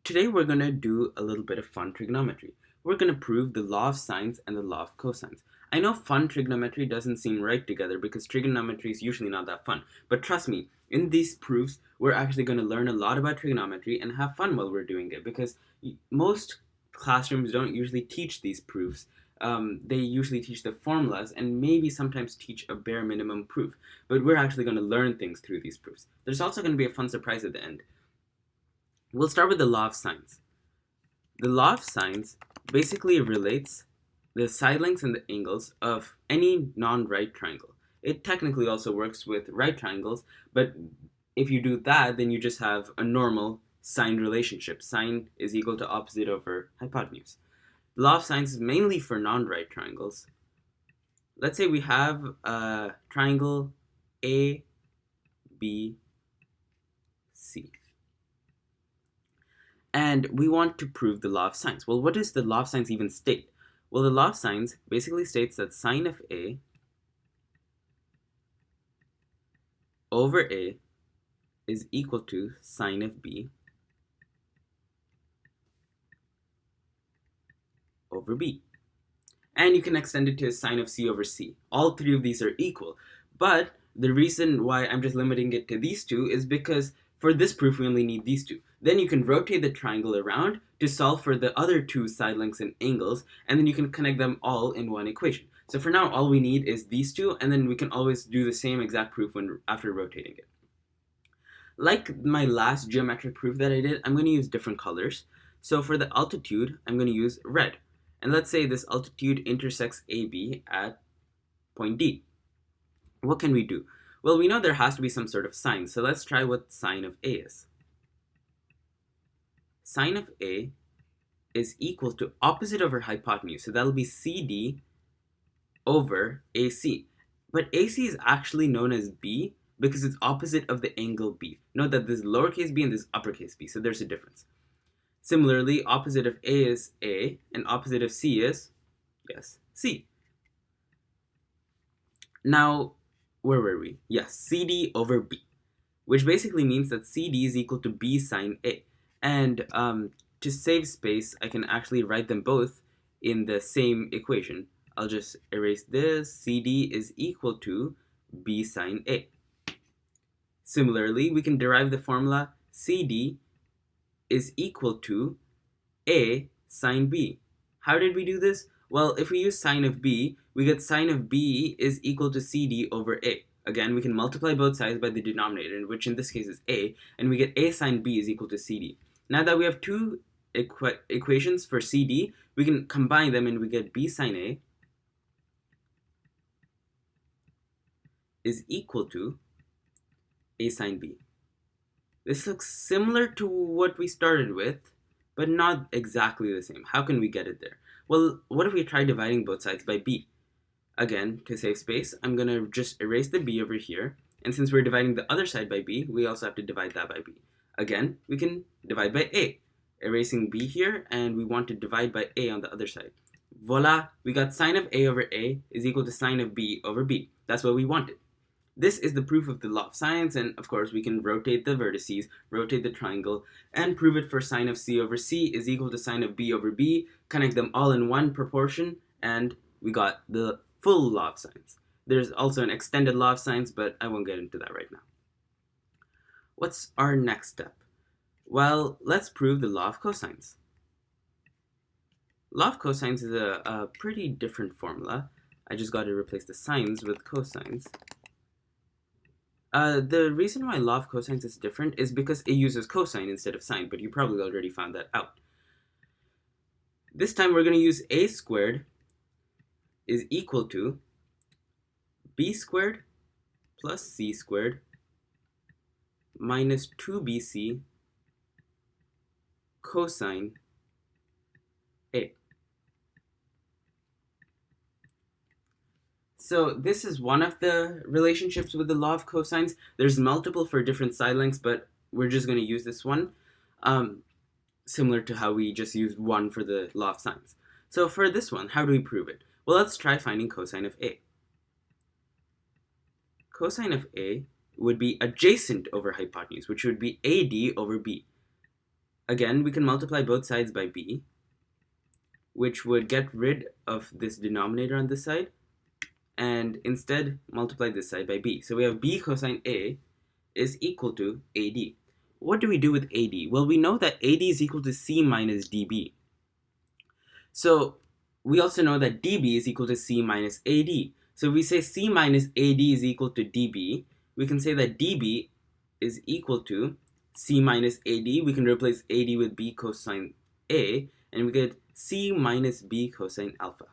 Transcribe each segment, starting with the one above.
Today we're going to do a little bit of fun trigonometry. We're going to prove the law of sines and the law of cosines. I know fun trigonometry doesn't seem right together because trigonometry is usually not that fun, but trust me, in these proofs we're actually going to learn a lot about trigonometry and have fun while we're doing it because most classrooms don't usually teach these proofs. They usually teach the formulas and maybe sometimes teach a bare minimum proof, but we're actually going to learn things through these proofs. There's also going to be a fun surprise at the end. We'll start with the law of sines. The law of sines basically relates the side lengths and the angles of any non-right triangle. It technically also works with right triangles, but if you do that, then you just have a normal sine relationship. Sine is equal to opposite over hypotenuse. The law of sines is mainly for non-right triangles. Let's say we have a triangle A, B, C. And we want to prove the law of sines. Well, what does the law of sines even state? Well, the law of sines basically states that sine of A over A is equal to sine of B over B. And you can extend it to sine of C over C. All three of these are equal. But the reason why I'm just limiting it to these two is because for this proof we only need these two. Then you can rotate the triangle around to solve for the other two side lengths and angles, and then you can connect them all in one equation. So for now, all we need is these two, and then we can always do the same exact proof after rotating it. Like my last geometric proof that I did, I'm going to use different colors. So for the altitude, I'm going to use red. And let's say this altitude intersects AB at point D. What can we do? Well, we know there has to be some sort of sine, so let's try what sine of A is. Sine of A is equal to opposite over hypotenuse, so that'll be CD over AC. But AC is actually known as B because it's opposite of the angle B. Note that this is lowercase b and this is uppercase b, so there's a difference. Similarly, opposite of A is A, and opposite of C is, yes, C. Now, where were we? Yes, CD over B, which basically means that CD is equal to B sine A. And to save space, I can actually write them both in the same equation. I'll just erase this. CD is equal to B sine A. Similarly, we can derive the formula CD is equal to A sine B. How did we do this? Well, if we use sine of B, we get sine of B is equal to CD over A. Again, we can multiply both sides by the denominator, which in this case is A, and we get A sine B is equal to CD. Now that we have two equations for CD, we can combine them and we get B sine A is equal to A sine B. This looks similar to what we started with, but not exactly the same. How can we get it there? Well, what if we try dividing both sides by B? Again, to save space, I'm going to just erase the B over here, and since we're dividing the other side by B, we also have to divide that by B. Again, we can divide by A, erasing B here, and we want to divide by A on the other side. Voila, we got sine of A over A is equal to sine of B over B. That's what we wanted. This is the proof of the law of sines, and of course we can rotate the vertices, rotate the triangle, and prove it for sine of C over C is equal to sine of B over B, connect them all in one proportion, and we got the full law of sines. There's also an extended law of sines, but I won't get into that right now. What's our next step? Well, let's prove the law of cosines. Law of cosines is a pretty different formula. I just got to replace the sines with cosines. The reason why law of cosines is different is because it uses cosine instead of sine, but you probably already found that out. This time we're going to use a squared is equal to b squared plus c squared minus 2bc cosine a. So this is one of the relationships with the law of cosines. There's multiple for different side lengths, but we're just going to use this one, similar to how we just used one for the law of sines. So for this one, how do we prove it? Well, let's try finding cosine of A. Cosine of A would be adjacent over hypotenuse, which would be AD over B. Again, we can multiply both sides by b, which would get rid of this denominator on this side, and instead multiply this side by b. So we have b cosine a is equal to AD. What do we do with AD? Well, we know that AD is equal to C minus DB. So we also know that DB is equal to C minus AD. So if we say C minus AD is equal to DB, we can say that DB is equal to C minus AD. We can replace AD with B cosine A, and we get C minus B cosine alpha,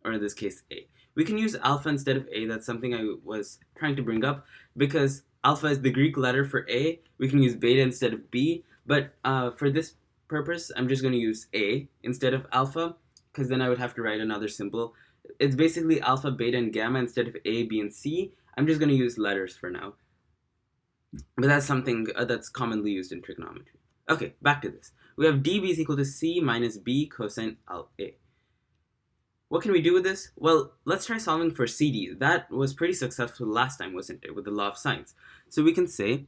or in this case A. We can use alpha instead of A. That's something I was trying to bring up, because alpha is the Greek letter for A. We can use beta instead of B, but for this purpose, I'm just going to use A instead of alpha, because then I would have to write another symbol. It's basically alpha, beta, and gamma instead of A, B, and C. I'm just going to use letters for now. But that's something that's commonly used in trigonometry. Okay, back to this. We have dB is equal to C minus B cosine A. What can we do with this? Well, let's try solving for CD. That was pretty successful last time, wasn't it, with the law of sines? So we can say,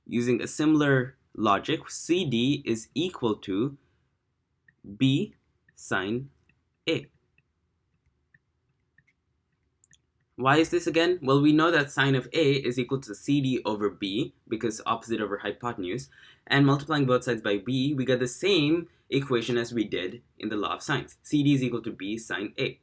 using a similar logic, CD is equal to B sine A. Why is this again? Well, we know that sine of A is equal to CD over B, because opposite over hypotenuse, and multiplying both sides by B, we get the same equation as we did in the law of sines. CD is equal to B sine A.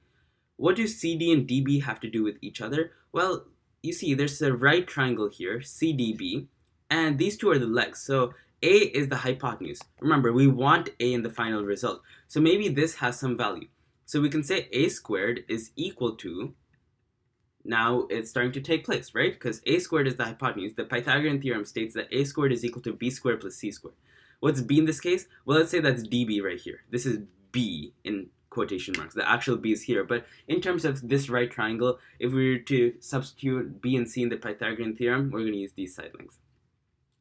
What do CD and DB have to do with each other? Well, you see, there's a right triangle here, CDB, and these two are the legs. So A is the hypotenuse. Remember, we want A in the final result. So maybe this has some value. So we can say A squared is equal to, now it's starting to take place, right? Because A squared is the hypotenuse. The Pythagorean theorem states that A squared is equal to B squared plus C squared. What's B in this case? Well, let's say that's DB right here. This is B in quotation marks. The actual B is here. But in terms of this right triangle, if we were to substitute B and C in the Pythagorean theorem, we're going to use these side lengths.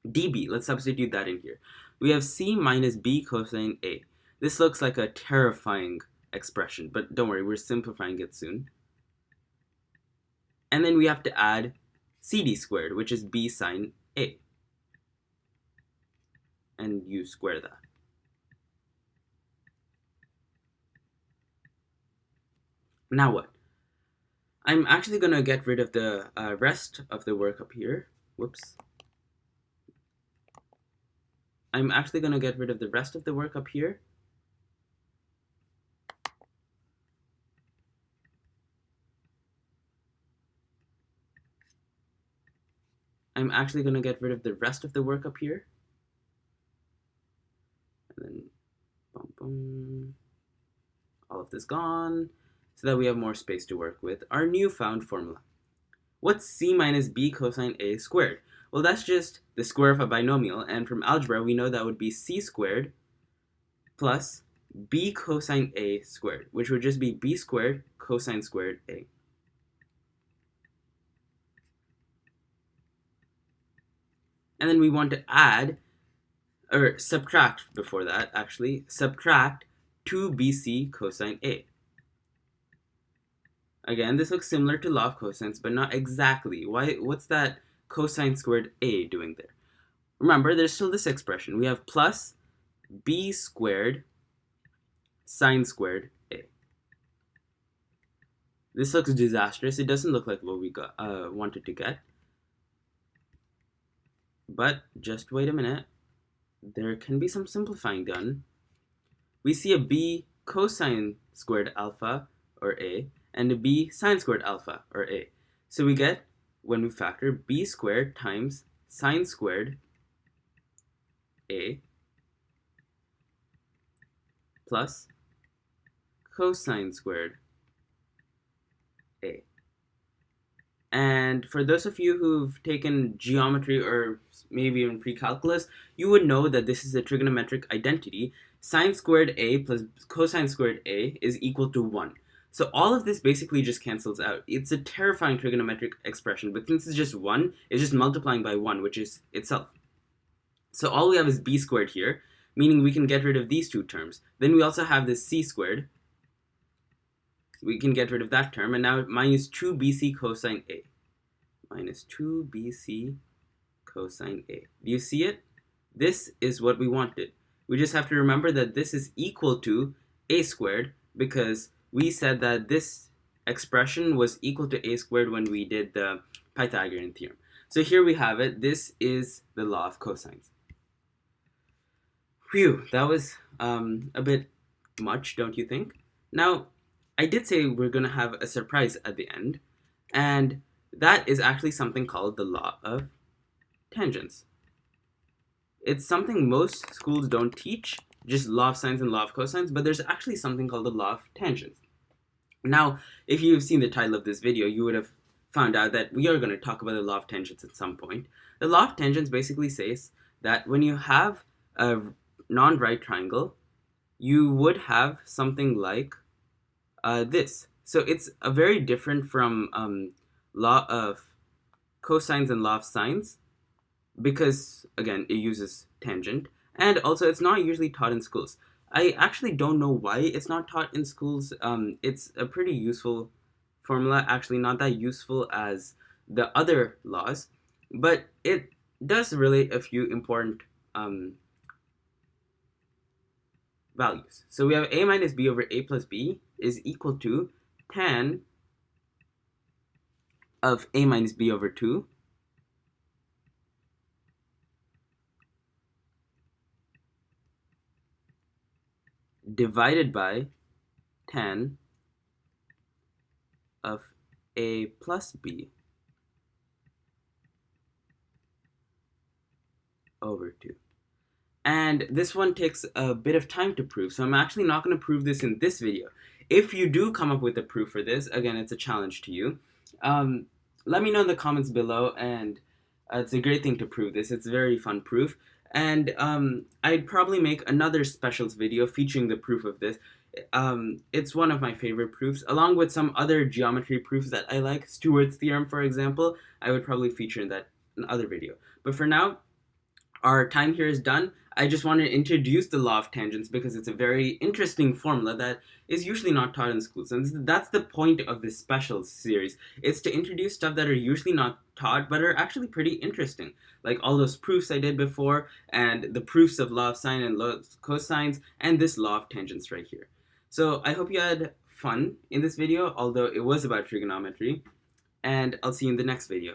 DB, let's substitute that in here. We have C minus B cosine A. This looks like a terrifying expression, but don't worry, we're simplifying it soon. And then we have to add CD squared, which is B sine A. And you square that. Now what? I'm actually going to get rid of the rest of the work up here. Whoops. I'm actually going to get rid of the rest of the work up here. I'm actually going to get rid of the rest of the work up here. And then, boom, boom. All of this gone, so that we have more space to work with. Our newfound formula. What's C minus B cosine A squared? Well, that's just the square of a binomial, and from algebra, we know that would be C squared plus B cosine A squared, which would just be B squared cosine squared A. And then we want to add, or subtract before that, actually, subtract 2bc cosine A. Again, this looks similar to law of cosines, but not exactly. What's that cosine squared A doing there? Remember, there's still this expression. We have plus b squared sine squared A. This looks disastrous. It doesn't look like what we wanted to get. But just wait a minute. There can be some simplifying done. We see a b cosine squared alpha, or A, and a b sine squared alpha, or A. So we get, when we factor, b squared times sine squared A plus cosine squared A. And for those of you who've taken geometry or maybe even pre-calculus, you would know that this is a trigonometric identity. Sine squared A plus cosine squared A is equal to 1. So all of this basically just cancels out. It's a terrifying trigonometric expression, but since it's just 1, it's just multiplying by 1, which is itself. So all we have is b squared here, meaning we can get rid of these two terms. Then we also have this c squared. We can get rid of that term, and now minus 2bc cosine A. Minus 2bc cosine A. Do you see it? This is what we wanted. we just have to remember that this is equal to a squared because we said that this expression was equal to a squared when we did the Pythagorean theorem. So here we have it. This is the law of cosines. Phew, that was a bit much, don't you think? Now, I did say we're going to have a surprise at the end, and that is actually something called the law of tangents. It's something most schools don't teach, just law of sines and law of cosines, but there's actually something called the law of tangents. Now, if you've seen the title of this video, you would have found out that we are going to talk about the law of tangents at some point. The law of tangents basically says that when you have a non-right triangle, you would have something like this. So it's a very different from law of cosines and law of sines because, again, it uses tangent. And also, it's not usually taught in schools. I actually don't know why it's not taught in schools. It's a pretty useful formula, actually not that useful as the other laws, but it does relate a few important values. So we have a minus b over a plus b is equal to tan of a minus b over 2 divided by tan of a plus b over 2. And this one takes a bit of time to prove, so I'm actually not going to prove this in this video. If you do come up with a proof for this, again, it's a challenge to you. Let me know in the comments below, and it's a great thing to prove this. It's a very fun proof. And I'd probably make another specials video featuring the proof of this. It's one of my favorite proofs, along with some other geometry proofs that I like. Stewart's theorem, for example, I would probably feature in that other video. But for now, our time here is done. I just want to introduce the law of tangents because it's a very interesting formula that is usually not taught in schools. And that's the point of this special series. It's to introduce stuff that are usually not taught but are actually pretty interesting. Like all those proofs I did before, and the proofs of law of sine and law of cosines, and this law of tangents right here. So I hope you had fun in this video, although it was about trigonometry. And I'll see you in the next video.